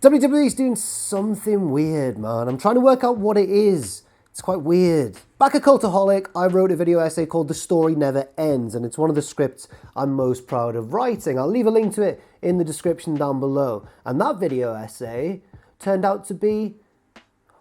WWE's doing something weird, man. I'm trying to work out what it is. It's quite weird. Back at Cultaholic, I wrote a video essay called The Story Never Ends, and it's one of the scripts I'm most proud of writing. I'll leave a link to it in the description down below. And that video essay turned out to be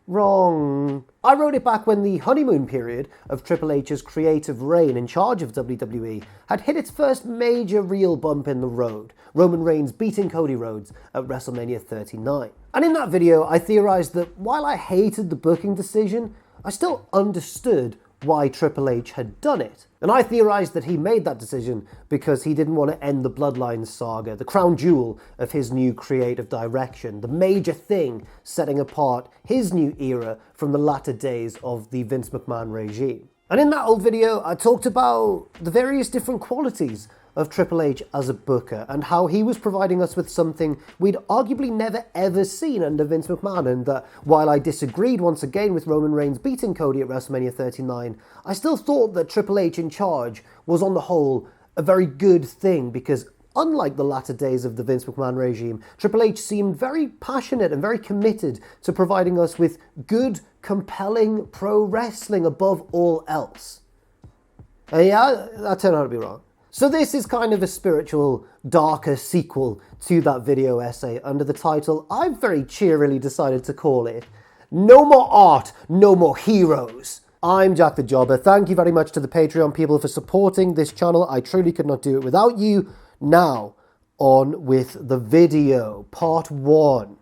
wrong. I wrote it back when the honeymoon period of Triple H's creative reign in charge of WWE had hit its first major real bump in the road, Roman Reigns beating Cody Rhodes at WrestleMania 39. And in that video, I theorized that while I hated the booking decision, I still understood why Triple H had done it. And I theorized that he made that decision because he didn't want to end the Bloodline saga, the crown jewel of his new creative direction, the major thing setting apart his new era from the latter days of the Vince McMahon regime. And in that old video, I talked about the various different qualities of Triple H as a booker and how he was providing us with something we'd arguably never ever seen under Vince McMahon, and that while I disagreed once again with Roman Reigns beating Cody at WrestleMania 39, I still thought that Triple H in charge was on the whole a very good thing because unlike the latter days of the Vince McMahon regime, Triple H seemed very passionate and very committed to providing us with good, compelling pro wrestling above all else. And yeah, that turned out to be wrong. So this is kind of a spiritual, darker sequel to that video essay under the title I've very cheerily decided to call it, No More Art, No More Heroes. I'm Jack the Jobber. Thank you very much to the Patreon people for supporting this channel. I truly could not do it without you. Now, on with the video, part 1.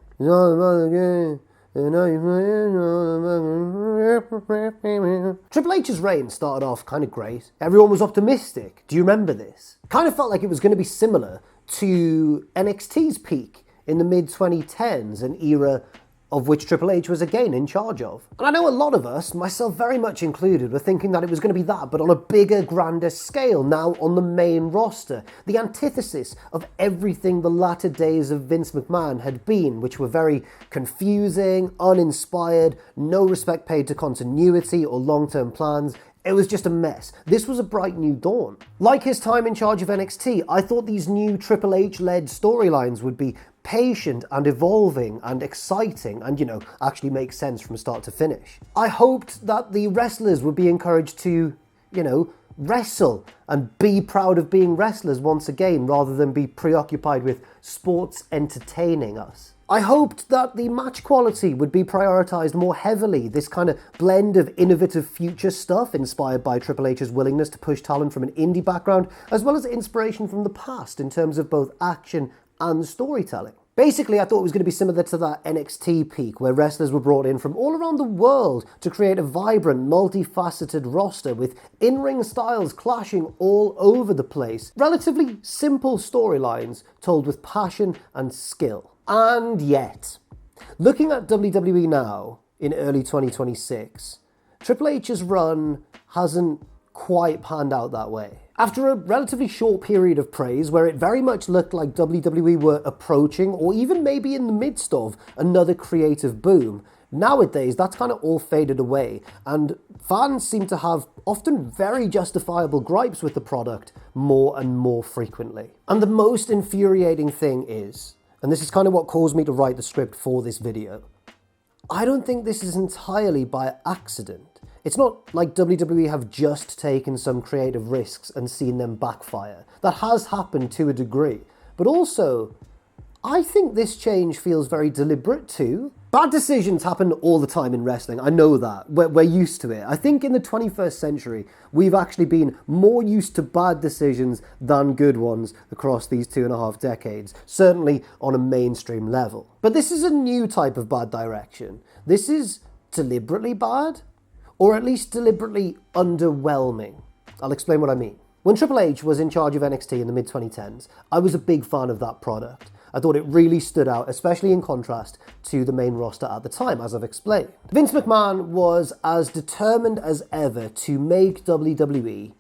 Triple H's reign started off kind of great. Everyone was optimistic. Do you remember this? Kind of felt like it was going to be similar to NXT's peak in the mid-2010s, an era of which Triple H was again in charge of. And I know a lot of us, myself very much included, were thinking that it was going to be that, but on a bigger, grander scale, now on the main roster. The antithesis of everything the latter days of Vince McMahon had been, which were very confusing, uninspired, no respect paid to continuity or long-term plans. It was just a mess. This was a bright new dawn. Like his time in charge of NXT, I thought these new Triple H-led storylines would be patient and evolving and exciting and, actually make sense from start to finish. I hoped that the wrestlers would be encouraged to, wrestle and be proud of being wrestlers once again rather than be preoccupied with sports entertaining us. I hoped that the match quality would be prioritised more heavily, this kind of blend of innovative future stuff inspired by Triple H's willingness to push talent from an indie background, as well as inspiration from the past in terms of both action and storytelling. Basically, I thought it was going to be similar to that NXT peak, where wrestlers were brought in from all around the world to create a vibrant, multifaceted roster with in-ring styles clashing all over the place. Relatively simple storylines told with passion and skill. And yet, looking at WWE now, in early 2026, Triple H's run hasn't quite panned out that way. After a relatively short period of praise where it very much looked like WWE were approaching, or even maybe in the midst of, another creative boom, nowadays that's kind of all faded away, and fans seem to have often very justifiable gripes with the product more and more frequently. And the most infuriating thing is, and this is kind of what caused me to write the script for this video, I don't think this is entirely by accident. It's not like WWE have just taken some creative risks and seen them backfire. That has happened to a degree. But also, I think this change feels very deliberate too. Bad decisions happen all the time in wrestling, I know that. We're used to it. I think in the 21st century, we've actually been more used to bad decisions than good ones across these 2.5 decades, certainly on a mainstream level. But this is a new type of bad direction. This is deliberately bad, or at least deliberately underwhelming. I'll explain what I mean. When Triple H was in charge of NXT in the mid-2010s, I was a big fan of that product. I thought it really stood out, especially in contrast to the main roster at the time, as I've explained. Vince McMahon was as determined as ever to make WWE,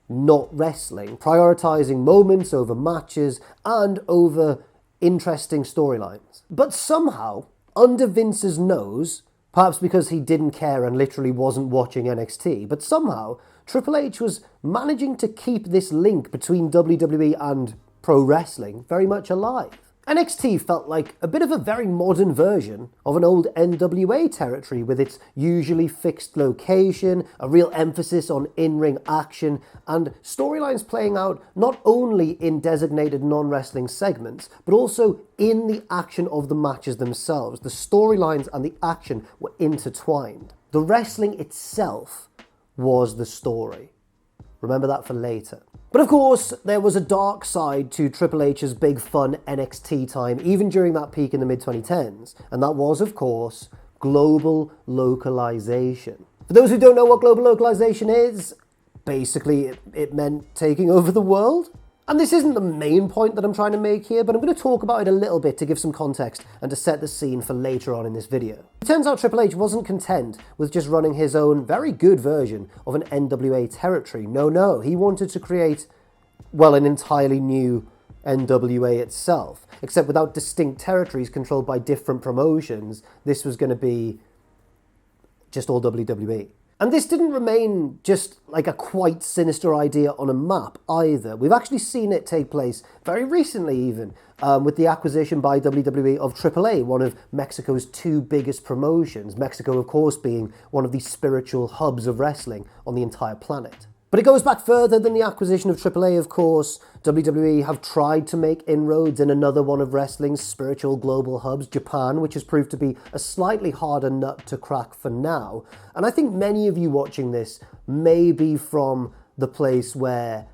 not wrestling, prioritizing moments over matches and over interesting storylines. But somehow, under Vince's nose, perhaps because he didn't care and literally wasn't watching NXT, but somehow Triple H was managing to keep this link between WWE and pro wrestling very much alive. NXT felt like a bit of a very modern version of an old NWA territory, with its usually fixed location, a real emphasis on in-ring action, and storylines playing out not only in designated non-wrestling segments, but also in the action of the matches themselves. The storylines and the action were intertwined. The wrestling itself was the story. Remember that for later. But of course, there was a dark side to Triple H's big fun NXT time, even during that peak in the mid-2010s. And that was, of course, global localization. For those who don't know what global localization is, basically it meant taking over the world. And this isn't the main point that I'm trying to make here, but I'm going to talk about it a little bit to give some context and to set the scene for later on in this video. It turns out Triple H wasn't content with just running his own very good version of an NWA territory. No, he wanted to create, well, an entirely new NWA itself. Except without distinct territories controlled by different promotions, this was going to be just all WWE. And this didn't remain just like a quite sinister idea on a map either. We've actually seen it take place very recently even, with the acquisition by WWE of AAA, one of Mexico's two biggest promotions. Mexico, of course, being one of the spiritual hubs of wrestling on the entire planet. But it goes back further than the acquisition of AAA, of course. WWE have tried to make inroads in another one of wrestling's spiritual global hubs, Japan, which has proved to be a slightly harder nut to crack for now. And I think many of you watching this may be from the place where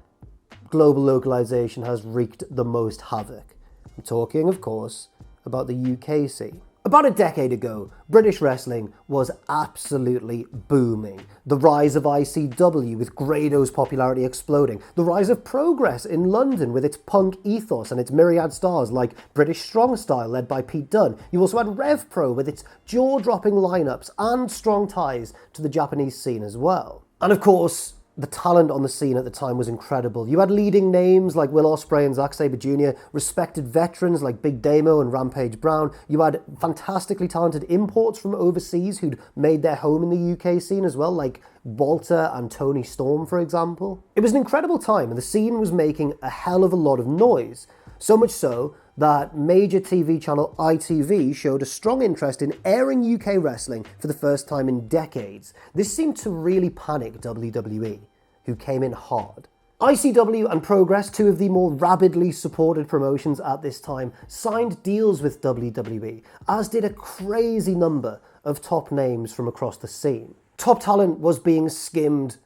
global localization has wreaked the most havoc. I'm talking, of course, about the UK scene. About a decade ago, British wrestling was absolutely booming. The rise of ICW, with Grado's popularity exploding. The rise of Progress in London, with its punk ethos and its myriad stars like British Strong Style, led by Pete Dunne. You also had Rev Pro, with its jaw-dropping lineups and strong ties to the Japanese scene as well. And of course, the talent on the scene at the time was incredible. You had leading names like Will Ospreay and Zack Sabre Jr., respected veterans like Big Damo and Rampage Brown. You had fantastically talented imports from overseas who'd made their home in the UK scene as well, like Walter and Tony Storm, for example. It was an incredible time, and the scene was making a hell of a lot of noise. So much so that major TV channel ITV showed a strong interest in airing UK wrestling for the first time in decades. This seemed to really panic WWE, who came in hard. ICW and Progress, two of the more rabidly supported promotions at this time, signed deals with WWE, as did a crazy number of top names from across the scene. Top talent was being skimmed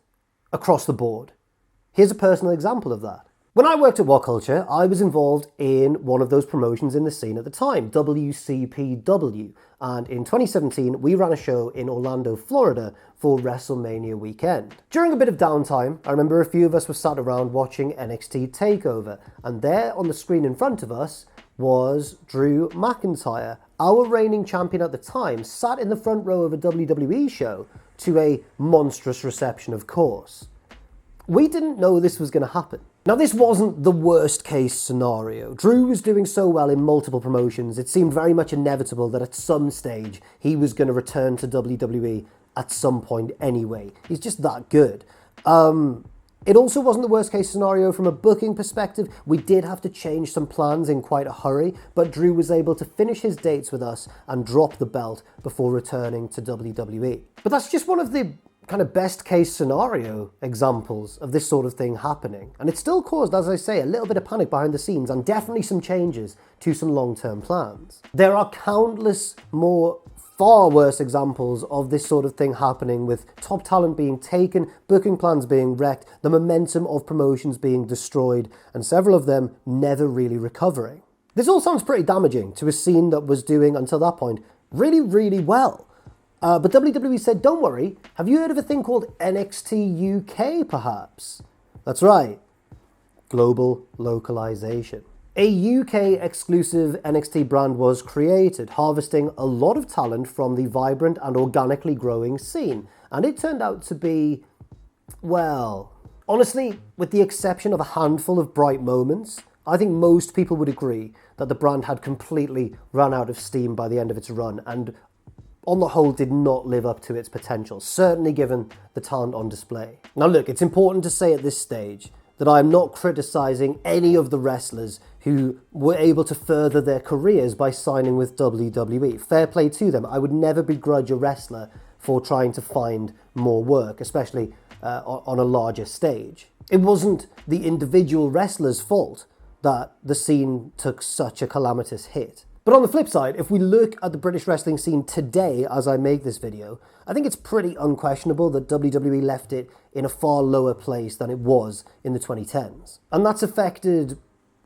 across the board. Here's a personal example of that. When I worked at What Culture, I was involved in one of those promotions in the scene at the time, WCPW, and in 2017 we ran a show in Orlando, Florida for WrestleMania weekend. During a bit of downtime, I remember a few of us were sat around watching NXT TakeOver, and there on the screen in front of us was Drew McIntyre, our reigning champion at the time, sat in the front row of a WWE show to a monstrous reception, of course. We didn't know this was going to happen. Now, this wasn't the worst case scenario. Drew was doing so well in multiple promotions, it seemed very much inevitable that at some stage he was going to return to WWE at some point anyway. He's just that good. It also wasn't the worst case scenario from a booking perspective. We did have to change some plans in quite a hurry, but Drew was able to finish his dates with us and drop the belt before returning to WWE. But that's just one of the kind of best case scenario examples of this sort of thing happening. And it still caused, as I say, a little bit of panic behind the scenes and definitely some changes to some long-term plans. There are countless more far worse examples of this sort of thing happening, with top talent being taken, booking plans being wrecked, the momentum of promotions being destroyed, and several of them never really recovering. This all sounds pretty damaging to a scene that was doing, until that point, really, really well. But WWE said, don't worry, have you heard of a thing called NXT UK, perhaps? That's right, global localization. A UK exclusive NXT brand was created, harvesting a lot of talent from the vibrant and organically growing scene. And it turned out to be, well, honestly, with the exception of a handful of bright moments, I think most people would agree that the brand had completely run out of steam by the end of its run, and on the whole did not live up to its potential, certainly given the talent on display. Now look, it's important to say at this stage that I'm not criticizing any of the wrestlers who were able to further their careers by signing with WWE. Fair play to them. I would never begrudge a wrestler for trying to find more work, especially on a larger stage. It wasn't the individual wrestler's fault that the scene took such a calamitous hit. But on the flip side, if we look at the British wrestling scene today as I make this video, I think it's pretty unquestionable that WWE left it in a far lower place than it was in the 2010s. And that's affected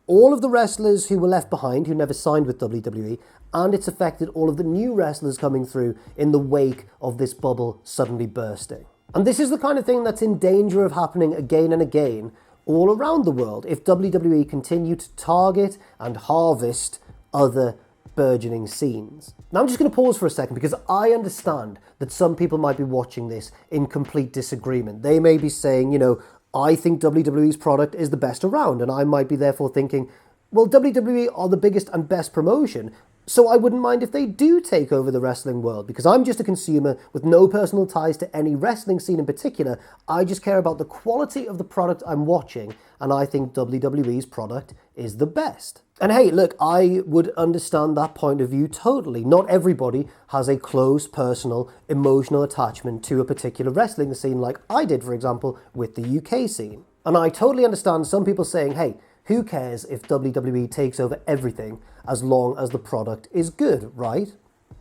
all of the wrestlers who were left behind, who never signed with WWE, and it's affected all of the new wrestlers coming through in the wake of this bubble suddenly bursting. And this is the kind of thing that's in danger of happening again and again all around the world if WWE continue to target and harvest other burgeoning scenes. Now I'm just going to pause for a second because I understand that some people might be watching this in complete disagreement. They may be saying, you know, I think WWE's product is the best around, and I might be therefore thinking, well, WWE are the biggest and best promotion, so I wouldn't mind if they do take over the wrestling world, because I'm just a consumer with no personal ties to any wrestling scene in particular. I just care about the quality of the product I'm watching, and I think WWE's product is the best. And hey, look, I would understand that point of view totally. Not everybody has a close, personal, emotional attachment to a particular wrestling scene like I did, for example, with the UK scene. And I totally understand some people saying, hey, who cares if WWE takes over everything as long as the product is good, right?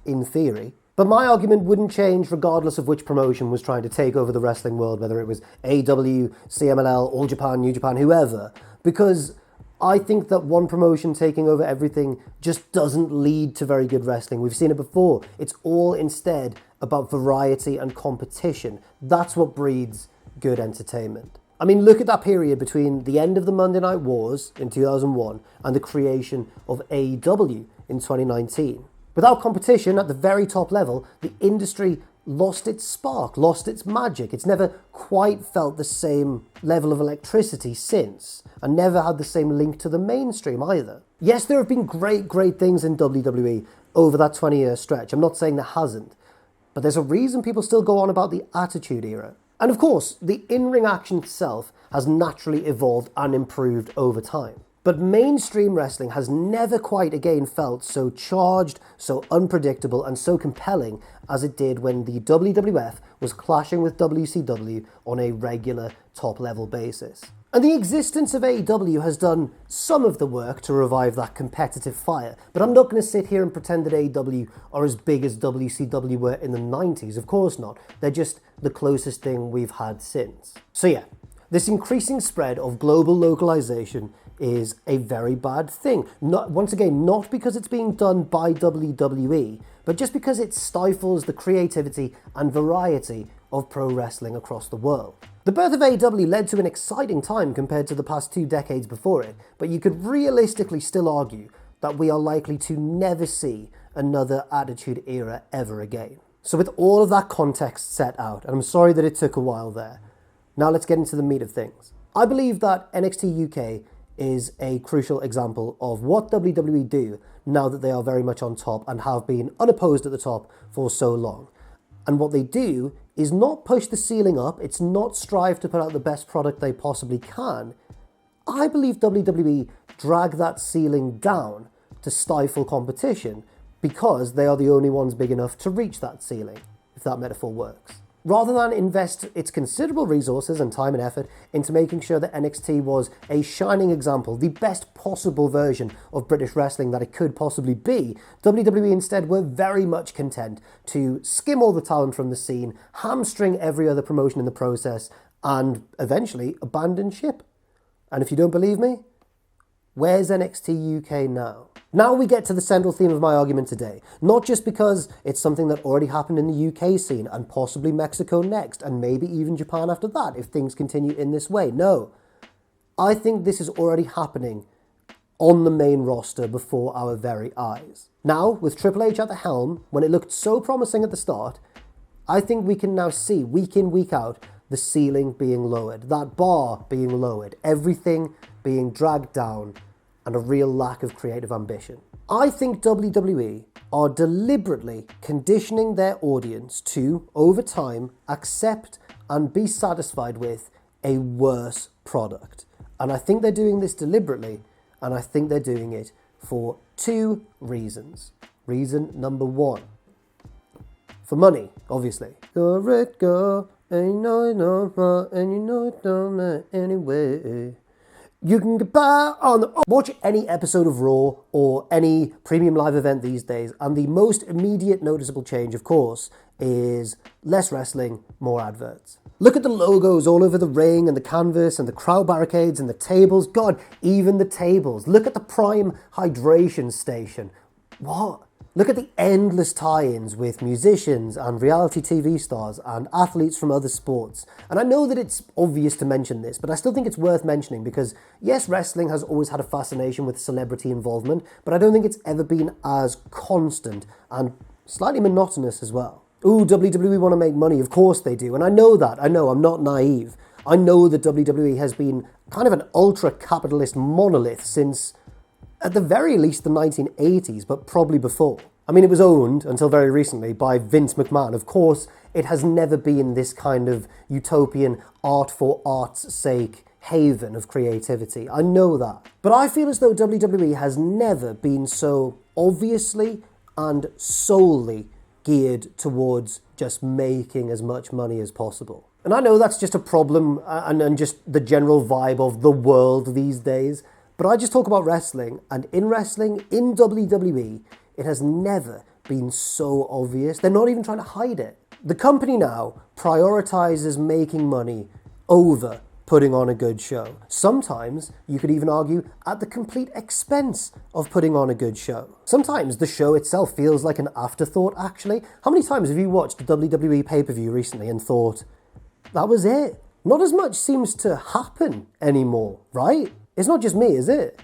In theory. But my argument wouldn't change regardless of which promotion was trying to take over the wrestling world, whether it was AEW, CMLL, All Japan, New Japan, whoever, because I think that one promotion taking over everything just doesn't lead to very good wrestling. We've seen it before. It's all instead about variety and competition. That's what breeds good entertainment. I mean, look at that period between the end of the Monday Night Wars in 2001 and the creation of AEW in 2019. Without competition at the very top level, the industry lost its spark, lost its magic. It's never quite felt the same level of electricity since, and never had the same link to the mainstream either. Yes, there have been great things in WWE over that 20-year stretch. I'm not saying there hasn't, but there's a reason people still go on about the Attitude Era. And of course, the in-ring action itself has naturally evolved and improved over time. But mainstream wrestling has never quite again felt so charged, so unpredictable, and so compelling as it did when the WWF was clashing with WCW on a regular top-level basis. And the existence of AEW has done some of the work to revive that competitive fire. But I'm not going to sit here and pretend that AEW are as big as WCW were in the 90s. Of course not. They're just the closest thing we've had since. So yeah, this increasing spread of global localization is a very bad thing. Once again, not because it's being done by WWE, but just because it stifles the creativity and variety of pro wrestling across the world. The birth of AEW led to an exciting time compared to the past 2 decades before it, but you could realistically still argue that we are likely to never see another Attitude Era ever again. So with all of that context set out, and I'm sorry that it took a while there, now let's get into the meat of things. I believe that NXT UK is a crucial example of what WWE do now that they are very much on top and have been unopposed at the top for so long. And what they do is not push the ceiling up, it's not strive to put out the best product they possibly can. I believe WWE drag that ceiling down to stifle competition because they are the only ones big enough to reach that ceiling, if that metaphor works. Rather than invest its considerable resources and time and effort into making sure that NXT was a shining example, the best possible version of British wrestling that it could possibly be, WWE instead were very much content to skim all the talent from the scene, hamstring every other promotion in the process, and eventually abandon ship. And if you don't believe me, where's NXT UK now? Now we get to the central theme of my argument today. Not just because it's something that already happened in the UK scene and possibly Mexico next and maybe even Japan after that if things continue in this way. No. I think this is already happening on the main roster before our very eyes. Now, with Triple H at the helm, when it looked so promising at the start, I think we can now see week in, week out, the ceiling being lowered, that bar being lowered, everything being dragged down, and a real lack of creative ambition. I think WWE are deliberately conditioning their audience to, over time, accept and be satisfied with a worse product. And I think they're doing this deliberately, and I think they're doing it for two reasons. Reason number one, for money, obviously. Go, Red, go, and you know it don't matter, and you know it don't matter anyway. You can get by on the... Watch any episode of Raw or any premium live event these days, and the most immediate noticeable change, of course, is less wrestling, more adverts. Look at the logos all over the ring and the canvas and the crowd barricades and the tables. God, even the tables. Look at the Prime hydration station. What? Look at the endless tie-ins with musicians and reality TV stars and athletes from other sports. And I know that it's obvious to mention this, but I still think it's worth mentioning because, yes, wrestling has always had a fascination with celebrity involvement, but I don't think it's ever been as constant and slightly monotonous as well. Ooh, WWE want to make money. Of course they do. And I know that. I know. I'm not naive. I know that WWE has been kind of an ultra-capitalist monolith since, at the very least, the 1980s, but probably before. I mean, it was owned, until very recently, by Vince McMahon. Of course, it has never been this kind of utopian art for art's sake haven of creativity. I know that. But I feel as though WWE has never been so obviously and solely geared towards just making as much money as possible. And I know that's just a problem and just the general vibe of the world these days. But I just talk about wrestling, and in wrestling, in WWE, it has never been so obvious. They're not even trying to hide it. The company now prioritizes making money over putting on a good show. Sometimes, you could even argue, at the complete expense of putting on a good show. Sometimes the show itself feels like an afterthought, actually. How many times have you watched a WWE pay-per-view recently and thought, that was it? Not as much seems to happen anymore, right? It's not just me, is it?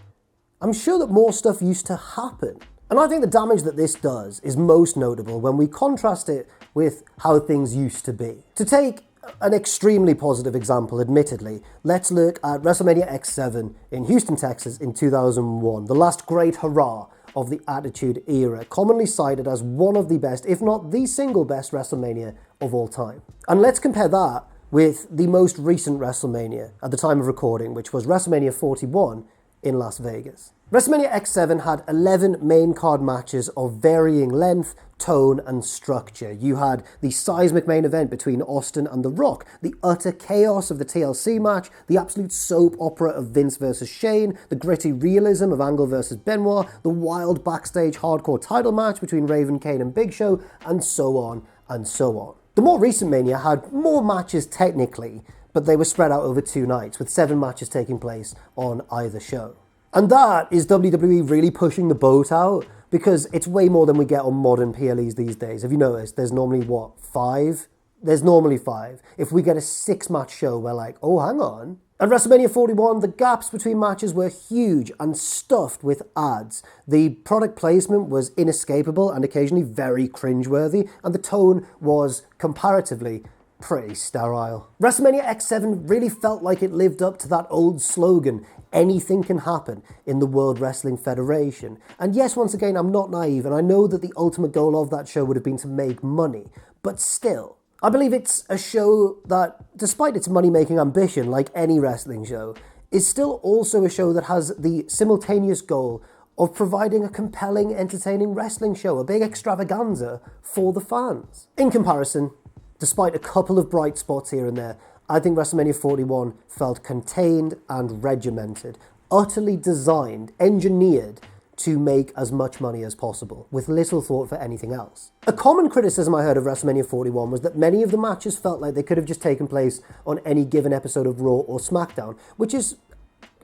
I'm sure that more stuff used to happen. And I think the damage that this does is most notable when we contrast it with how things used to be. To take an extremely positive example, admittedly, let's look at WrestleMania X7 in Houston, Texas in 2001, the last great hurrah of the Attitude Era, commonly cited as one of the best, if not the single best WrestleMania of all time. And let's compare that with the most recent WrestleMania at the time of recording, which was WrestleMania 41 in Las Vegas. WrestleMania X7 had 11 main card matches of varying length, tone, and structure. You had the seismic main event between Austin and The Rock, the utter chaos of the TLC match, the absolute soap opera of Vince versus Shane, the gritty realism of Angle versus Benoit, the wild backstage hardcore title match between Raven, Kane, and Big Show, and so on and so on. The more recent Mania had more matches technically, but they were spread out over 2 nights, with 7 matches taking place on either show. And that is WWE really pushing the boat out, because it's way more than we get on modern PLEs these days. Have you noticed? There's normally, 5? There's normally 5. If we get a 6-match show, we're like, oh, hang on. At WrestleMania 41, the gaps between matches were huge and stuffed with ads. The product placement was inescapable and occasionally very cringeworthy, and the tone was comparatively pretty sterile. WrestleMania X7 really felt like it lived up to that old slogan, anything can happen in the World Wrestling Federation. And yes, once again, I'm not naive, and I know that the ultimate goal of that show would have been to make money, but still, I believe it's a show that, despite its money-making ambition, like any wrestling show, is still also a show that has the simultaneous goal of providing a compelling, entertaining wrestling show, a big extravaganza for the fans. In comparison, despite a couple of bright spots here and there, I think WrestleMania 41 felt contained and regimented, utterly designed, engineered to make as much money as possible, with little thought for anything else. A common criticism I heard of WrestleMania 41 was that many of the matches felt like they could have just taken place on any given episode of Raw or SmackDown, which is,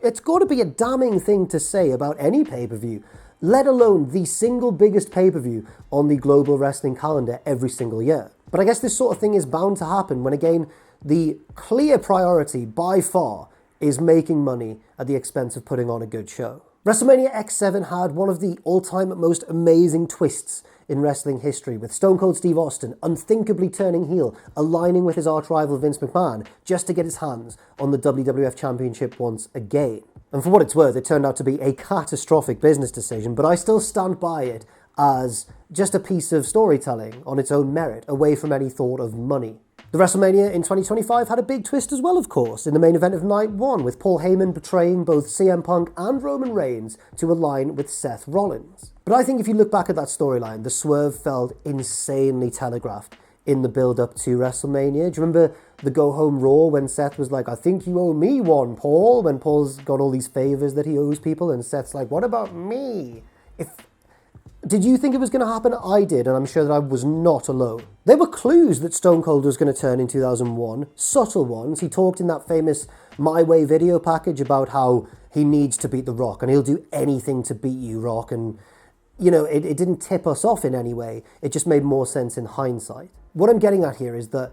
it's got to be a damning thing to say about any pay-per-view, let alone the single biggest pay-per-view on the global wrestling calendar every single year. But I guess this sort of thing is bound to happen when, again, the clear priority by far is making money at the expense of putting on a good show. WrestleMania X7 had one of the all-time most amazing twists in wrestling history, with Stone Cold Steve Austin unthinkably turning heel, aligning with his arch-rival Vince McMahon just to get his hands on the WWF Championship once again. And for what it's worth, it turned out to be a catastrophic business decision, but I still stand by it as just a piece of storytelling on its own merit, away from any thought of money. The WrestleMania in 2025 had a big twist as well, of course, in the main event of Night 1, with Paul Heyman betraying both CM Punk and Roman Reigns to align with Seth Rollins. But I think if you look back at that storyline, the swerve felt insanely telegraphed in the build-up to WrestleMania. Do you remember the go-home Raw when Seth was like, I think you owe me one, Paul, when Paul's got all these favors that he owes people, and Seth's like, what about me? Did you think it was going to happen? I did, and I'm sure that I was not alone. There were clues that Stone Cold was going to turn in 2001, subtle ones. He talked in that famous My Way video package about how he needs to beat The Rock, and he'll do anything to beat you, Rock, and, you know, it didn't tip us off in any way. It just made more sense in hindsight. What I'm getting at here is that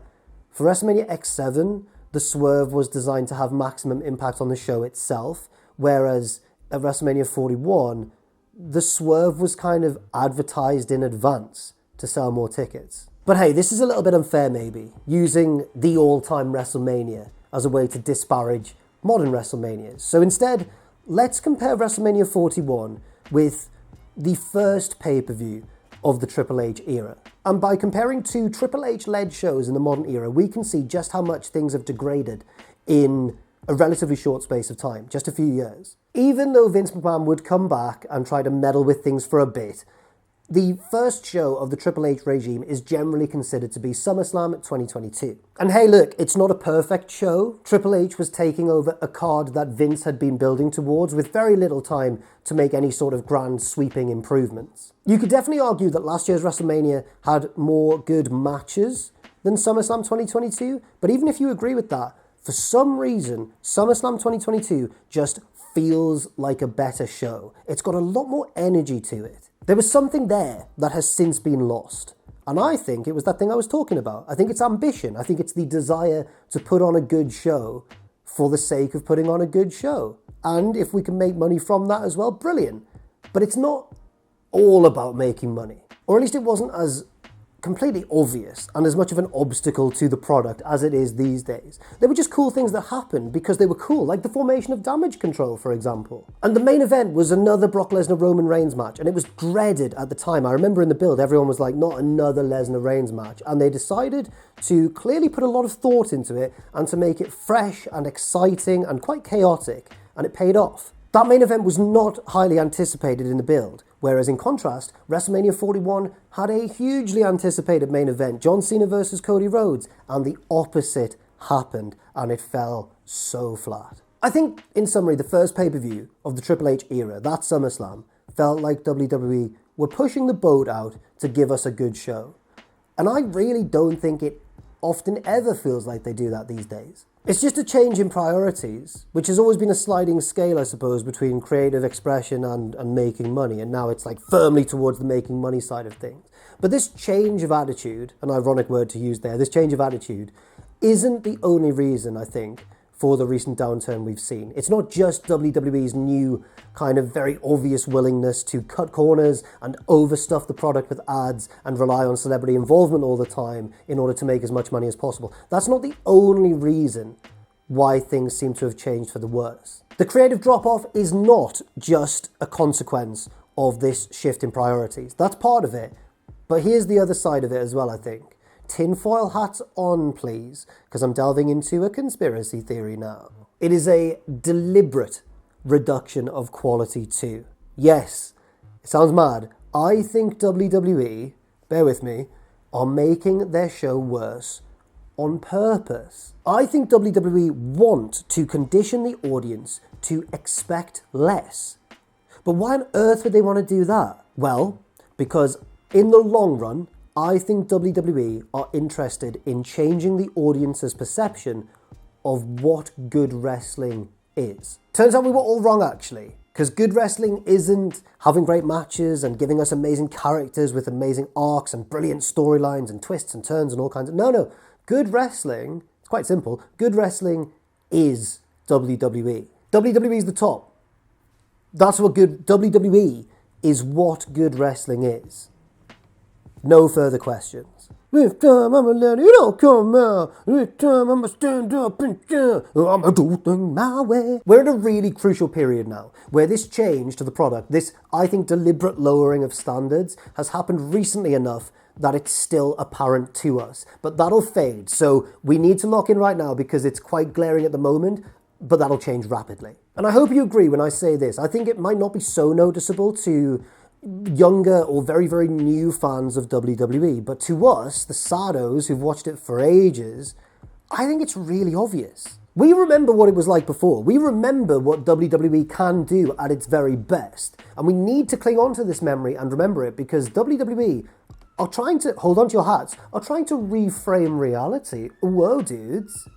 for WrestleMania X7, the swerve was designed to have maximum impact on the show itself, whereas at WrestleMania 41, the swerve was kind of advertised in advance to sell more tickets. But hey, this is a little bit unfair maybe, using the all-time WrestleMania as a way to disparage modern WrestleManias. So instead, let's compare WrestleMania 41 with the first pay-per-view of the Triple H era. And by comparing two Triple H-led shows in the modern era, we can see just how much things have degraded in a relatively short space of time, just a few years. Even though Vince McMahon would come back and try to meddle with things for a bit, the first show of the Triple H regime is generally considered to be SummerSlam 2022. And hey, look, it's not a perfect show. Triple H was taking over a card that Vince had been building towards with very little time to make any sort of grand sweeping improvements. You could definitely argue that last year's WrestleMania had more good matches than SummerSlam 2022, but even if you agree with that, for some reason, SummerSlam 2022 just feels like a better show. It's got a lot more energy to it. There was something there that has since been lost. And I think it was that thing I was talking about. I think it's ambition. I think it's the desire to put on a good show for the sake of putting on a good show. And if we can make money from that as well, brilliant. But it's not all about making money. Or at least it wasn't as completely obvious and as much of an obstacle to the product as it is these days. They were just cool things that happened because they were cool, like the formation of Damage Control, for example. And the main event was another Brock Lesnar-Roman Reigns match, and it was dreaded at the time. I remember in the build, everyone was like, not another Lesnar-Reigns match, and they decided to clearly put a lot of thought into it and to make it fresh and exciting and quite chaotic, and it paid off. That main event was not highly anticipated in the build, whereas in contrast, WrestleMania 41 had a hugely anticipated main event, John Cena versus Cody Rhodes, and the opposite happened, and it fell so flat. I think, in summary, the first pay-per-view of the Triple H era, that SummerSlam, felt like WWE were pushing the boat out to give us a good show. And I really don't think it often ever feels like they do that these days. It's just a change in priorities, which has always been a sliding scale, I suppose, between creative expression and making money, and now it's like firmly towards the making money side of things. But this change of attitude, an ironic word to use there, this change of attitude isn't the only reason, I think, for the recent downturn we've seen. It's not just WWE's new kind of very obvious willingness to cut corners and overstuff the product with ads and rely on celebrity involvement all the time in order to make as much money as possible. That's not the only reason why things seem to have changed for the worse. The creative drop-off is not just a consequence of this shift in priorities. That's part of it. But here's the other side of it as well, I think. Tinfoil hats on, please, because I'm delving into a conspiracy theory now. It is a deliberate reduction of quality too. Yes, it sounds mad. I think WWE, bear with me, are making their show worse on purpose. I think WWE want to condition the audience to expect less. But why on earth would they want to do that? Well, because in the long run, I think WWE are interested in changing the audience's perception of what good wrestling is. Turns out we were all wrong, actually, because good wrestling isn't having great matches and giving us amazing characters with amazing arcs and brilliant storylines and twists and turns and all kinds of... No. Good wrestling, it's quite simple, good wrestling is WWE. WWE is the top. That's what good... WWE is what good wrestling is. No further questions. This time I'ma let it all come out. This time I'ma stand up and shout. I'ma do things my way. We're in a really crucial period now, where this change to the product, this, I think, deliberate lowering of standards, has happened recently enough that it's still apparent to us. But that'll fade, so we need to lock in right now because it's quite glaring at the moment, but that'll change rapidly. And I hope you agree when I say this. I think it might not be so noticeable to younger or very, very new fans of WWE, but to us, the saddos who've watched it for ages, I think it's really obvious. We remember what it was like before. We remember what WWE can do at its very best. And we need to cling on to this memory and remember it because WWE are trying to, hold on to your hats, are trying to reframe reality. Whoa, dudes.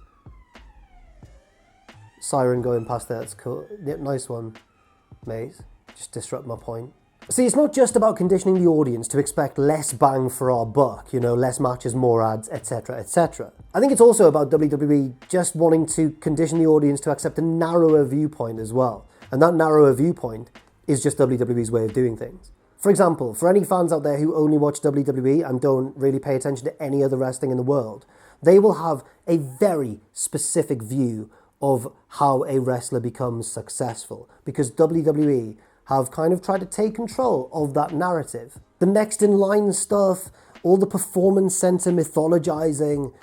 Siren going past there, that's cool. Yeah, nice one, mate. Just disrupt my point. See, it's not just about conditioning the audience to expect less bang for our buck, you know, less matches, more ads, etc., etc. I think it's also about WWE just wanting to condition the audience to accept a narrower viewpoint as well. And that narrower viewpoint is just WWE's way of doing things. For example, for any fans out there who only watch WWE and don't really pay attention to any other wrestling in the world, they will have a very specific view of how a wrestler becomes successful because WWE have kind of tried to take control of that narrative. The next in line stuff, all the performance center mythologizing,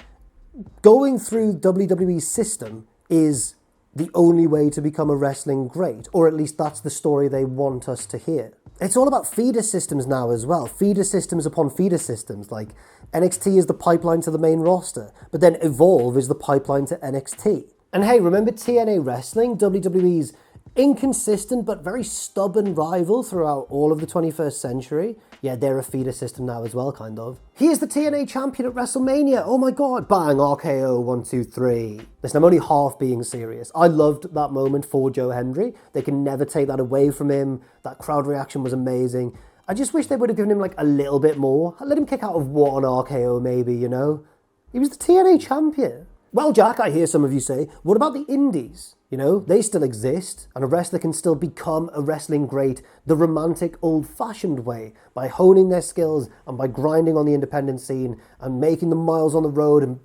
going through WWE's system is the only way to become a wrestling great, or at least that's the story they want us to hear. It's all about feeder systems now as well. Feeder systems upon feeder systems. Like NXT is the pipeline to the main roster, but then Evolve is the pipeline to NXT. And hey, remember TNA Wrestling, WWE's inconsistent but very stubborn rival throughout all of the 21st century? Yeah, they're a feeder system now as well, kind of. He is the TNA champion at WrestleMania. Oh my god. Bang, RKO, 1, 2, 3. Listen, I'm only half being serious. I loved that moment for Joe Hendry. They can never take that away from him. That crowd reaction was amazing. I just wish they would have given him like a little bit more. Let him kick out of one RKO maybe, you know? He was the TNA champion. Well, Jack, I hear some of you say, what about the indies? You know, they still exist, and a wrestler can still become a wrestling great the romantic, old-fashioned way, by honing their skills and by grinding on the independent scene and making the miles on the road and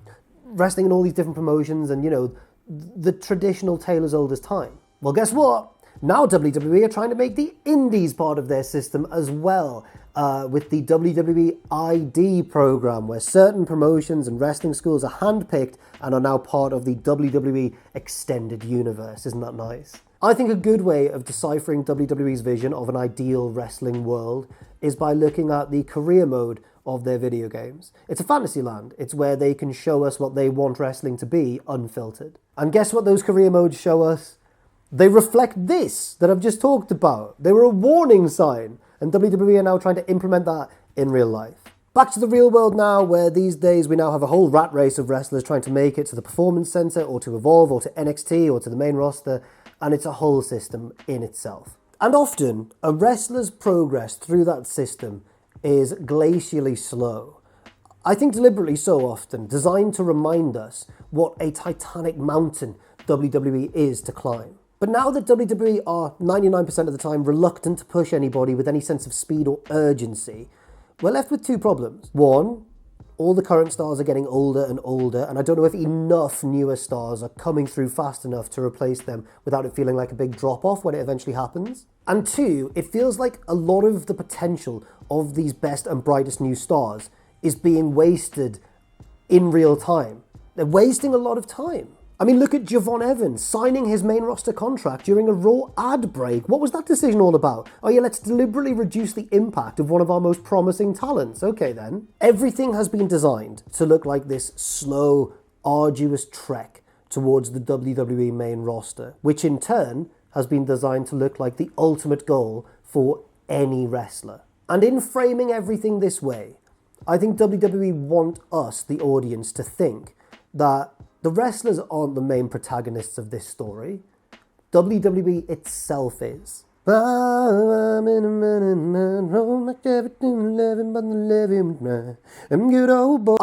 wrestling in all these different promotions and, you know, the traditional tale as old as time. Well, guess what? Now WWE are trying to make the indies part of their system as well, with the WWE ID program, where certain promotions and wrestling schools are handpicked and are now part of the WWE extended universe. Isn't that nice? I think a good way of deciphering WWE's vision of an ideal wrestling world is by looking at the career mode of their video games. It's a fantasy land. It's where they can show us what they want wrestling to be, unfiltered. And guess what those career modes show us? They reflect this that I've just talked about. They were a warning sign, and WWE are now trying to implement that in real life. Back to the real world now, where these days we now have a whole rat race of wrestlers trying to make it to the Performance Center, or to Evolve, or to NXT, or to the main roster, and it's a whole system in itself. And often, a wrestler's progress through that system is glacially slow. I think deliberately so often, designed to remind us what a titanic mountain WWE is to climb. But now that WWE are 99% of the time reluctant to push anybody with any sense of speed or urgency, we're left with two problems. One, all the current stars are getting older and older, and I don't know if enough newer stars are coming through fast enough to replace them without it feeling like a big drop-off when it eventually happens. And two, it feels like a lot of the potential of these best and brightest new stars is being wasted in real time. They're wasting a lot of time. I mean, look at Javon Evans signing his main roster contract during a Raw ad break. What was that decision all about? Oh yeah, let's deliberately reduce the impact of one of our most promising talents. Okay then. Everything has been designed to look like this slow, arduous trek towards the WWE main roster, which in turn has been designed to look like the ultimate goal for any wrestler. And in framing everything this way, I think WWE want us, the audience, to think that the wrestlers aren't the main protagonists of this story. WWE itself is. I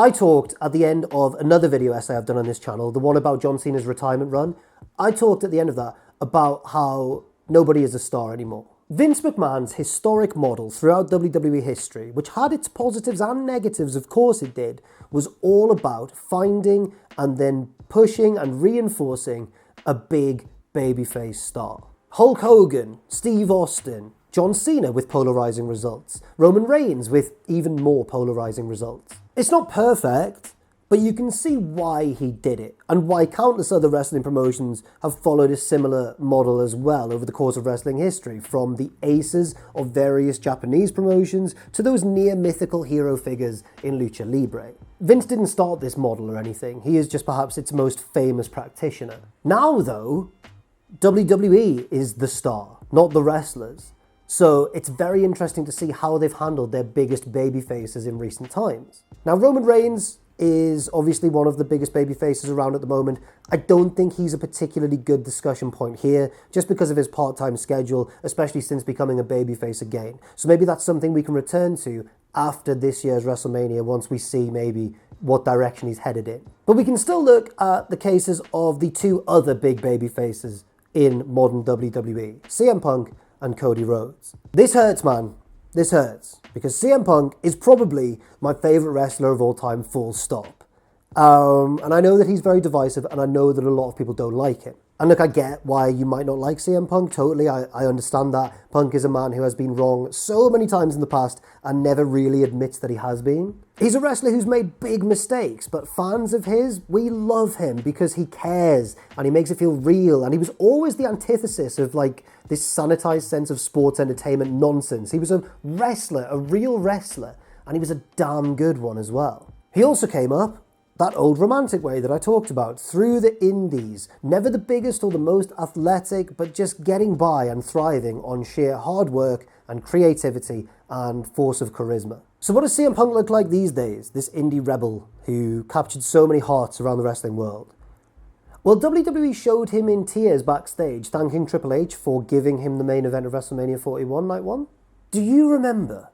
talked at the end of another video essay I've done on this channel, the one about John Cena's retirement run. I talked at the end of that about how nobody is a star anymore. Vince McMahon's historic model throughout WWE history, which had its positives and negatives, of course it did, was all about finding and then pushing and reinforcing a big babyface star. Hulk Hogan, Steve Austin, John Cena with polarizing results, Roman Reigns with even more polarizing results. It's not perfect, but you can see why he did it, and why countless other wrestling promotions have followed a similar model as well over the course of wrestling history, from the aces of various Japanese promotions to those near mythical hero figures in Lucha Libre. Vince didn't start this model or anything, he is just perhaps its most famous practitioner. Now though, WWE is the star, not the wrestlers. So it's very interesting to see how they've handled their biggest baby faces in recent times. Now Roman Reigns is obviously one of the biggest baby faces around at the moment. I don't think he's a particularly good discussion point here, just because of his part-time schedule, especially since becoming a babyface again. So maybe that's something we can return to after this year's WrestleMania, once we see maybe what direction he's headed in. But we can still look at the cases of the two other big baby faces in modern WWE, CM Punk and Cody Rhodes. This hurts, man. This hurts, because CM Punk is probably my favourite wrestler of all time, full stop. And I know that he's very divisive, and I know that a lot of people don't like him. And look, I get why you might not like CM Punk, totally, I understand that. Punk is a man who has been wrong so many times in the past and never really admits that he has been. He's a wrestler who's made big mistakes, but fans of his, we love him because he cares and he makes it feel real, and he was always the antithesis of like this sanitized sense of sports entertainment nonsense. He was a wrestler, a real wrestler, and he was a damn good one as well. He also came up that old romantic way that I talked about, through the indies, never the biggest or the most athletic, but just getting by and thriving on sheer hard work and creativity and force of charisma. So what does CM Punk look like these days, this indie rebel who captured so many hearts around the wrestling world? Well, WWE showed him in tears backstage, thanking Triple H for giving him the main event of WrestleMania 41, Night 1. Do you remember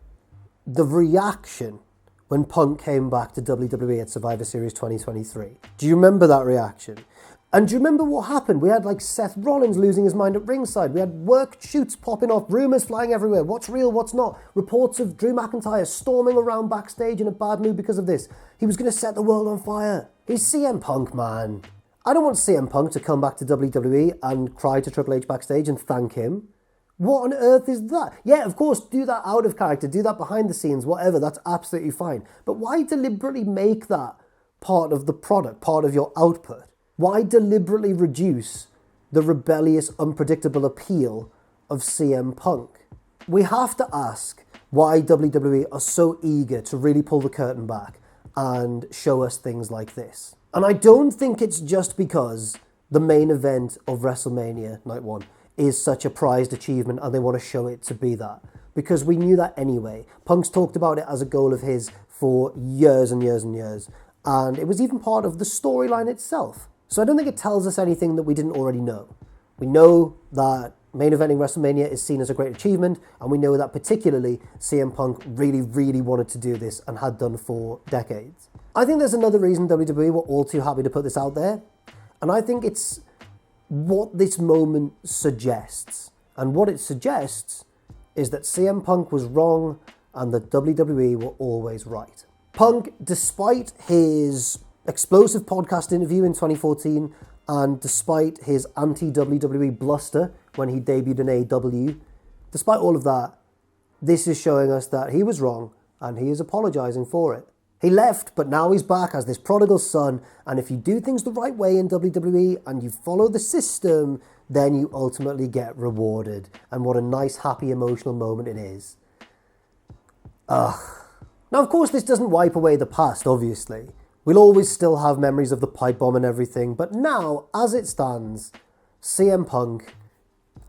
the reaction when Punk came back to WWE at Survivor Series 2023? Do you remember that reaction? And do you remember what happened? We had like Seth Rollins losing his mind at ringside. We had work shoots popping off, rumours flying everywhere. What's real, what's not? Reports of Drew McIntyre storming around backstage in a bad mood because of this. He was going to set the world on fire. He's CM Punk, man. I don't want CM Punk to come back to WWE and cry to Triple H backstage and thank him. What on earth is that? Yeah, of course, do that out of character, do that behind the scenes, whatever, that's absolutely fine. But why deliberately make that part of the product, part of your output? Why deliberately reduce the rebellious, unpredictable appeal of CM Punk? We have to ask why WWE are so eager to really pull the curtain back and show us things like this. And I don't think it's just because the main event of WrestleMania Night 1 is such a prized achievement and they want to show it to be that. Because we knew that anyway. Punk's talked about it as a goal of his for years and years and years. And it was even part of the storyline itself. So I don't think it tells us anything that we didn't already know. We know that main eventing WrestleMania is seen as a great achievement, and we know that particularly CM Punk really, really wanted to do this and had done for decades. I think there's another reason WWE were all too happy to put this out there, and I think it's what this moment suggests. And what it suggests is that CM Punk was wrong and that WWE were always right. Punk, despite his explosive podcast interview in 2014 and despite his anti-WWE bluster when he debuted in AEW, despite all of that, this is showing us that he was wrong and he is apologising for it. He left, but now he's back as this prodigal son, and if you do things the right way in WWE and you follow the system, then you ultimately get rewarded. And what a nice, happy, emotional moment it is. Ugh. Now, of course, this doesn't wipe away the past, obviously. We'll always still have memories of the pipe bomb and everything, but now, as it stands, CM Punk,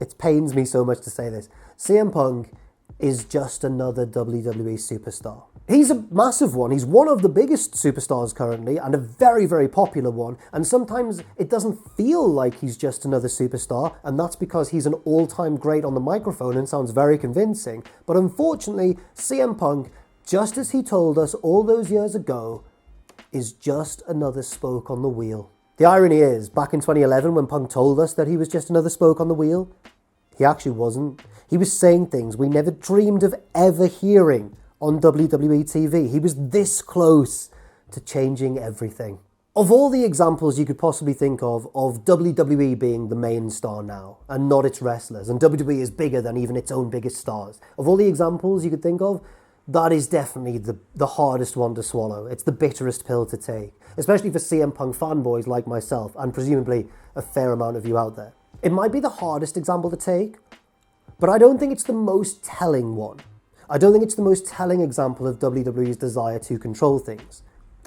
it pains me so much to say this, CM Punk is just another WWE superstar. He's a massive one. He's one of the biggest superstars currently and a very, very popular one. And sometimes it doesn't feel like he's just another superstar. And that's because he's an all-time great on the microphone and sounds very convincing. But unfortunately, CM Punk, just as he told us all those years ago, is just another spoke on the wheel. The irony is, back in 2011 when Punk told us that he was just another spoke on the wheel, he actually wasn't. He was saying things we never dreamed of ever hearing on WWE TV. He was this close to changing everything. Of all the examples you could possibly think of WWE being the main star now and not its wrestlers, and WWE is bigger than even its own biggest stars, of all the examples you could think of, that is definitely the hardest one to swallow. It's the bitterest pill to take, especially for CM Punk fanboys like myself and presumably a fair amount of you out there. It might be the hardest example to take, but I don't think it's the most telling one. I don't think it's the most telling example of WWE's desire to control things.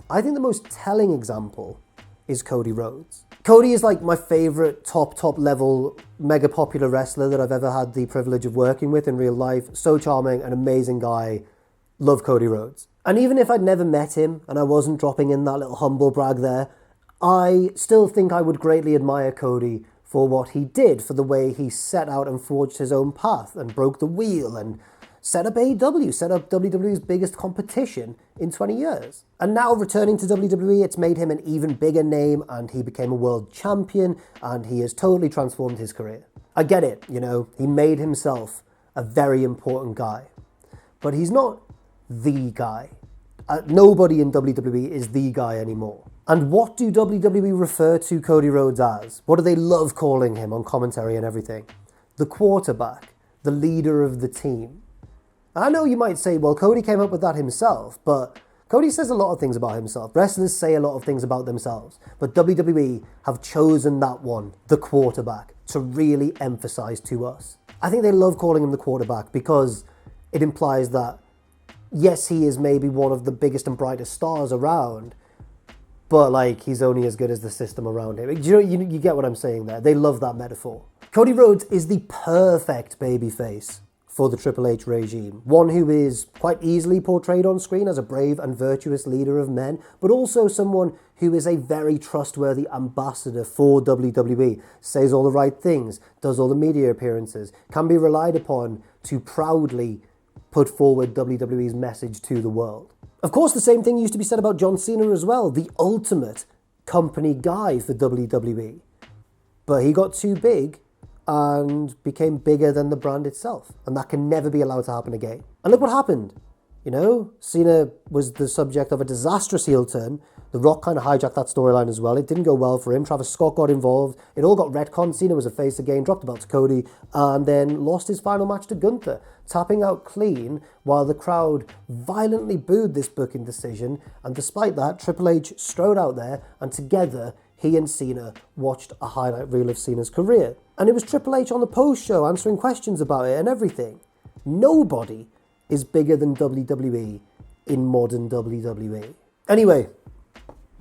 I think the most telling example is Cody Rhodes. Cody is like my favourite top level mega popular wrestler that I've ever had the privilege of working with in real life. So charming, an amazing guy. Love Cody Rhodes. And even if I'd never met him and I wasn't dropping in that little humble brag there, I still think I would greatly admire Cody for what he did, for the way he set out and forged his own path and broke the wheel and set up AEW, set up WWE's biggest competition in 20 years. And now returning to WWE, it's made him an even bigger name and he became a world champion and he has totally transformed his career. I get it, he made himself a very important guy. But he's not the guy. Nobody in WWE is the guy anymore. And what do WWE refer to Cody Rhodes as? What do they love calling him on commentary and everything? The quarterback, the leader of the team. I know you might say, well, Cody came up with that himself, but Cody says a lot of things about himself. Wrestlers say a lot of things about themselves, but WWE have chosen that one, the quarterback, to really emphasize to us. I think they love calling him the quarterback because it implies that, yes, he is maybe one of the biggest and brightest stars around, but he's only as good as the system around him. You get what I'm saying there? They love that metaphor. Cody Rhodes is the perfect babyface for the Triple H regime. One who is quite easily portrayed on screen as a brave and virtuous leader of men, but also someone who is a very trustworthy ambassador for WWE, says all the right things, does all the media appearances, can be relied upon to proudly put forward WWE's message to the world. Of course, the same thing used to be said about John Cena as well, the ultimate company guy for WWE. But he got too big and became bigger than the brand itself. And that can never be allowed to happen again. And look what happened. Cena was the subject of a disastrous heel turn. The Rock kind of hijacked that storyline as well. It didn't go well for him. Travis Scott got involved. It all got retconned. Cena was a face again, dropped the belt to Cody, and then lost his final match to Gunther, tapping out clean while the crowd violently booed this booking decision. And despite that, Triple H strode out there, and together, he and Cena watched a highlight reel of Cena's career. And it was Triple H on the post-show answering questions about it and everything. Nobody is bigger than WWE in modern WWE. Anyway,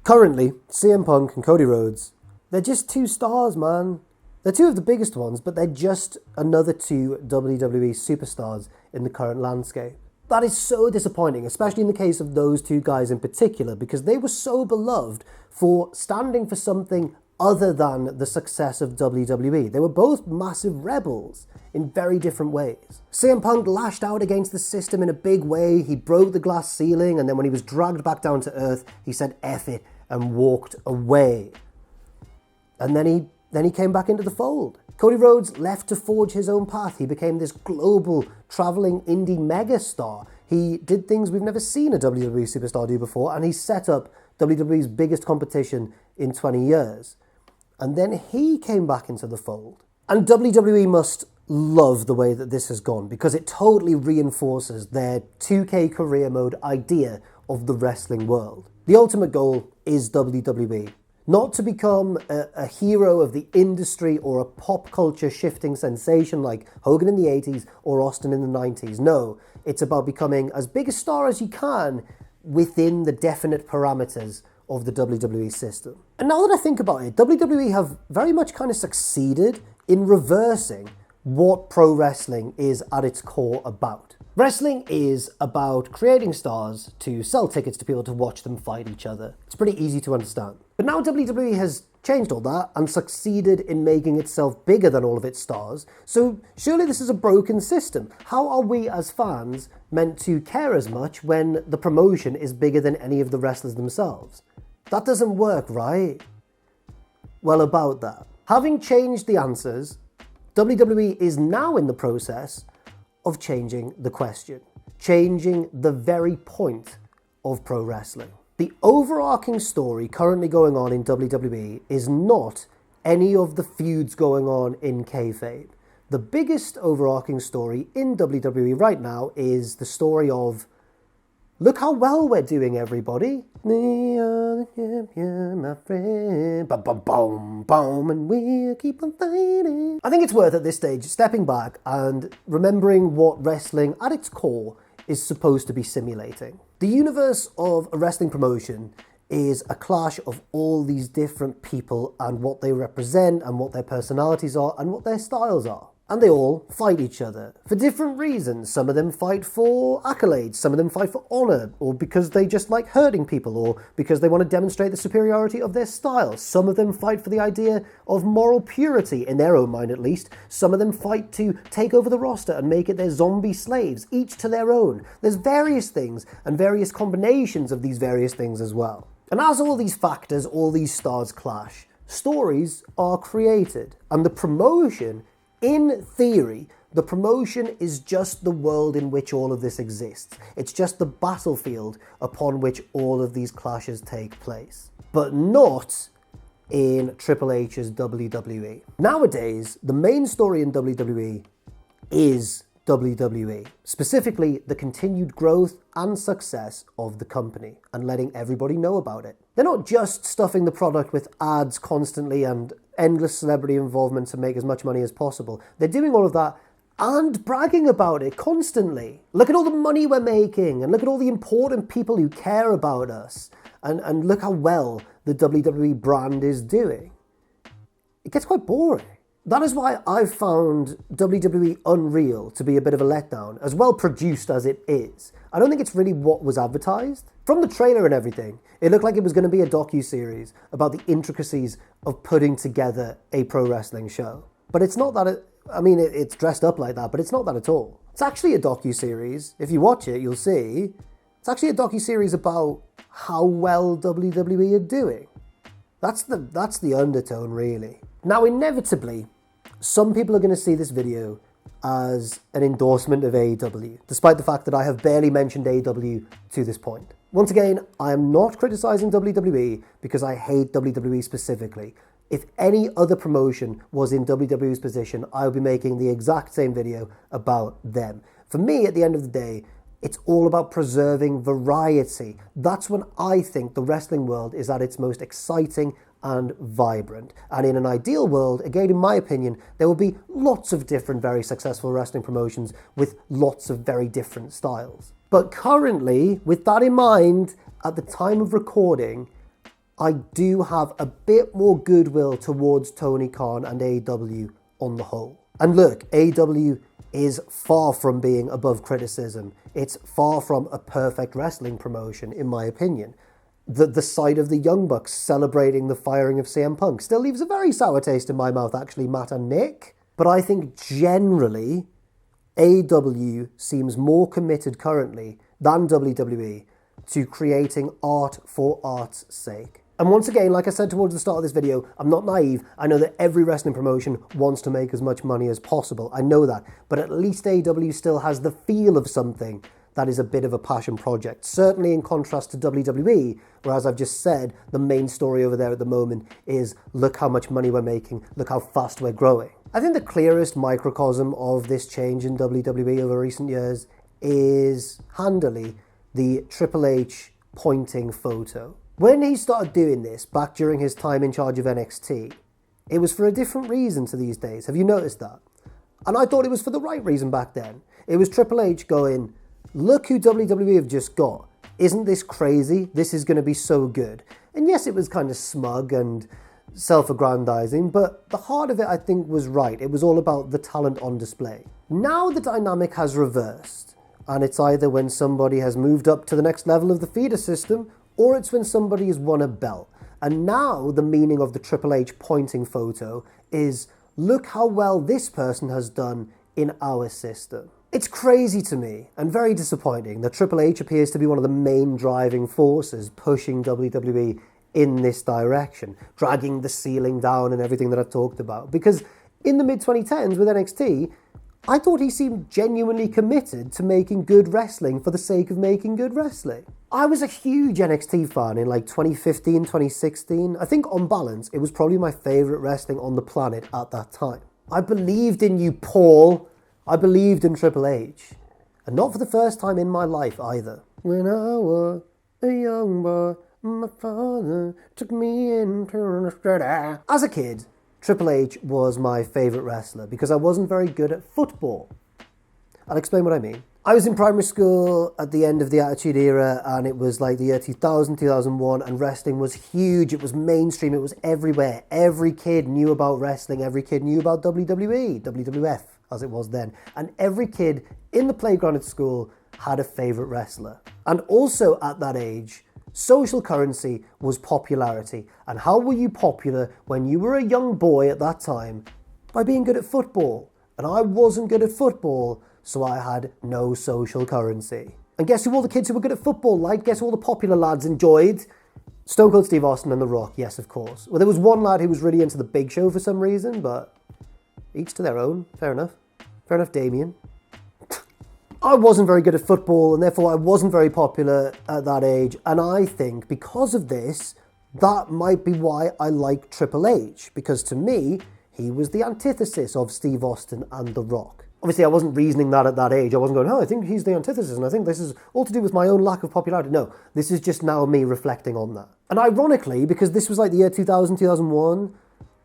currently, CM Punk and Cody Rhodes, they're just two stars, man. They're two of the biggest ones, but they're just another two WWE superstars in the current landscape. That is so disappointing, especially in the case of those two guys in particular, because they were so beloved for standing for something other than the success of WWE. They were both massive rebels in very different ways. CM Punk lashed out against the system in a big way. He broke the glass ceiling, and then when he was dragged back down to earth, he said F it and walked away. And then he came back into the fold. Cody Rhodes left to forge his own path. He became this global, traveling indie megastar. He did things we've never seen a WWE superstar do before, and he set up WWE's biggest competition in 20 years. And then he came back into the fold. And WWE must love the way that this has gone, because it totally reinforces their 2K career mode idea of the wrestling world. The ultimate goal is WWE. Not to become a hero of the industry or a pop culture shifting sensation like Hogan in the 80s or Austin in the 90s. No, it's about becoming as big a star as you can within the definite parameters of the WWE system. And now that I think about it, WWE have very much kind of succeeded in reversing what pro wrestling is at its core about. Wrestling is about creating stars to sell tickets to people to watch them fight each other. It's pretty easy to understand. But now WWE has changed all that and succeeded in making itself bigger than all of its stars. So surely this is a broken system. How are we as fans meant to care as much when the promotion is bigger than any of the wrestlers themselves? That doesn't work, right? Well, about that. Having changed the answers, WWE is now in the process of changing the question, changing the very point of pro wrestling. The overarching story currently going on in WWE is not any of the feuds going on in kayfabe. The biggest overarching story in WWE right now is the story of, look how well we're doing, everybody. We are the champion, my friend. Boom, boom, and we'll keep on fighting. I think it's worth at this stage stepping back and remembering what wrestling at its core is supposed to be simulating. The universe of a wrestling promotion is a clash of all these different people and what they represent and what their personalities are and what their styles are. And they all fight each other for different reasons. Some of them fight for accolades, some of them fight for honor, or because they just like hurting people, or because they want to demonstrate the superiority of their style. Some of them fight for the idea of moral purity, in their own mind at least. Some of them fight to take over the roster and make it their zombie slaves, each to their own. There's various things and various combinations of these various things as well. And as all these factors, all these stars clash, stories are created, and the promotion, in theory, the promotion is just the world in which all of this exists. It's just the battlefield upon which all of these clashes take place. But not in Triple H's WWE. Nowadays, the main story in WWE is WWE, specifically the continued growth and success of the company and letting everybody know about it. They're not just stuffing the product with ads constantly and endless celebrity involvement to make as much money as possible. They're doing all of that and bragging about it constantly. Look at all the money we're making, and look at all the important people who care about us, and look how well the WWE brand is doing. It gets quite boring. That is why I've found WWE Unreal to be a bit of a letdown, as well produced as it is. I don't think it's really what was advertised. From the trailer and everything, it looked like it was going to be a docu-series about the intricacies of putting together a pro wrestling show. But it's not that, it's dressed up like that, but it's not that at all. It's actually a docu-series. If you watch it, you'll see. It's actually a docu-series about how well WWE are doing. That's the undertone, really. Now, inevitably, some people are going to see this video as an endorsement of AEW, despite the fact that I have barely mentioned AEW to this point. Once again, I am not criticizing WWE because I hate WWE specifically. If any other promotion was in WWE's position, I would be making the exact same video about them. For me, at the end of the day, it's all about preserving variety. That's when I think the wrestling world is at its most exciting and vibrant. And in an ideal world, again, in my opinion, there will be lots of different very successful wrestling promotions with lots of very different styles. But currently, with that in mind, at the time of recording, I do have a bit more goodwill towards Tony Khan and AEW on the whole. And look, AEW is far from being above criticism. It's far from a perfect wrestling promotion, in my opinion. The sight of the Young Bucks celebrating the firing of CM Punk still leaves a very sour taste in my mouth, actually, Matt and Nick. But I think generally, AEW seems more committed currently than WWE to creating art for art's sake. And once again, like I said towards the start of this video, I'm not naive. I know that every wrestling promotion wants to make as much money as possible. I know that. But at least AEW still has the feel of something that is a bit of a passion project. Certainly in contrast to WWE, where, as I've just said, the main story over there at the moment is look how much money we're making, look how fast we're growing. I think the clearest microcosm of this change in WWE over recent years is handily the Triple H pointing photo. When he started doing this, back during his time in charge of NXT, it was for a different reason to these days. Have you noticed that? And I thought it was for the right reason back then. It was Triple H going, look who WWE have just got. Isn't this crazy? This is going to be so good. And yes, it was kind of smug and self-aggrandizing, but the heart of it, I think, was right. It was all about the talent on display. Now the dynamic has reversed, and it's either when somebody has moved up to the next level of the feeder system, or it's when somebody has won a belt. And now the meaning of the Triple H pointing photo is, look how well this person has done in our system. It's crazy to me and very disappointing that Triple H appears to be one of the main driving forces pushing WWE in this direction, dragging the ceiling down and everything that I've talked about. Because in the mid-2010s with NXT, I thought he seemed genuinely committed to making good wrestling for the sake of making good wrestling. I was a huge NXT fan in like 2015, 2016. I think on balance, it was probably my favourite wrestling on the planet at that time. I believed in you, Paul. I believed in Triple H. And not for the first time in my life either. When I was a young boy, my father took me into the street. As a kid, Triple H was my favourite wrestler because I wasn't very good at football. I'll explain what I mean. I was in primary school at the end of the Attitude Era, and it was like the year 2000, 2001, and wrestling was huge. It was mainstream. It was everywhere. Every kid knew about wrestling. Every kid knew about WWE, WWF, as it was then. And every kid in the playground at school had a favourite wrestler. And also at that age, social currency was popularity. And how were you popular when you were a young boy at that time? By being good at football. And I wasn't good at football, so I had no social currency. And guess who all the kids who were good at football liked? Guess who all the popular lads enjoyed? Stone Cold Steve Austin and The Rock, yes, of course. Well, there was one lad who was really into the Big Show for some reason, but each to their own. Fair enough. Fair enough, Damien. I wasn't very good at football, and therefore I wasn't very popular at that age. And I think because of this, that might be why I like Triple H. Because to me, he was the antithesis of Steve Austin and The Rock. Obviously, I wasn't reasoning that at that age. I wasn't going, oh, I think he's the antithesis, and I think this is all to do with my own lack of popularity. No, this is just now me reflecting on that. And ironically, because this was like the year 2000, 2001,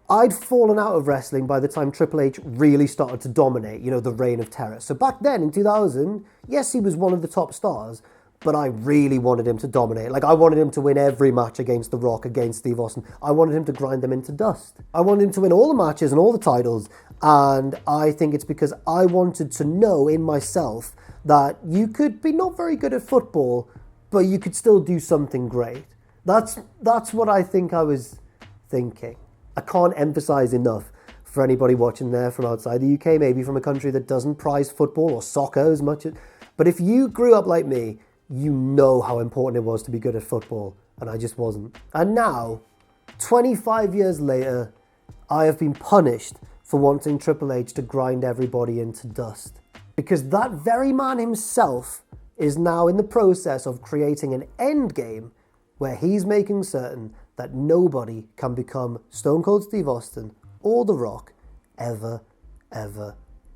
I'd fallen out of wrestling by the time Triple H really started to dominate, you know, the reign of terror. So back then, in 2000, yes, he was one of the top stars, but I really wanted him to dominate. Like, I wanted him to win every match against The Rock, against Steve Austin. I wanted him to grind them into dust. I wanted him to win all the matches and all the titles, and I think it's because I wanted to know in myself that you could be not very good at football, but you could still do something great. That's what I think I was thinking. I can't emphasize enough for anybody watching there from outside the UK, maybe from a country that doesn't prize football or soccer as much. But if you grew up like me, you know how important it was to be good at football, and I just wasn't. And now, 25 years later, I have been punished for wanting Triple H to grind everybody into dust. Because that very man himself is now in the process of creating an end game where he's making certain that nobody can become Stone Cold Steve Austin or The Rock ever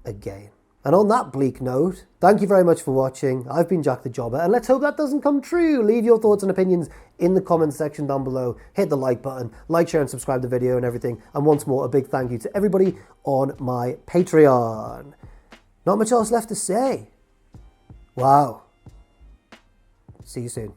again. And on that bleak note, thank you very much for watching. I've been Jack the Jobber, and let's hope that doesn't come true. Leave your thoughts and opinions in the comments section down below. Hit the like button, like, share, and subscribe to the video and everything. And once more, a big thank you to everybody on my Patreon. Not much else left to say. Wow. See you soon.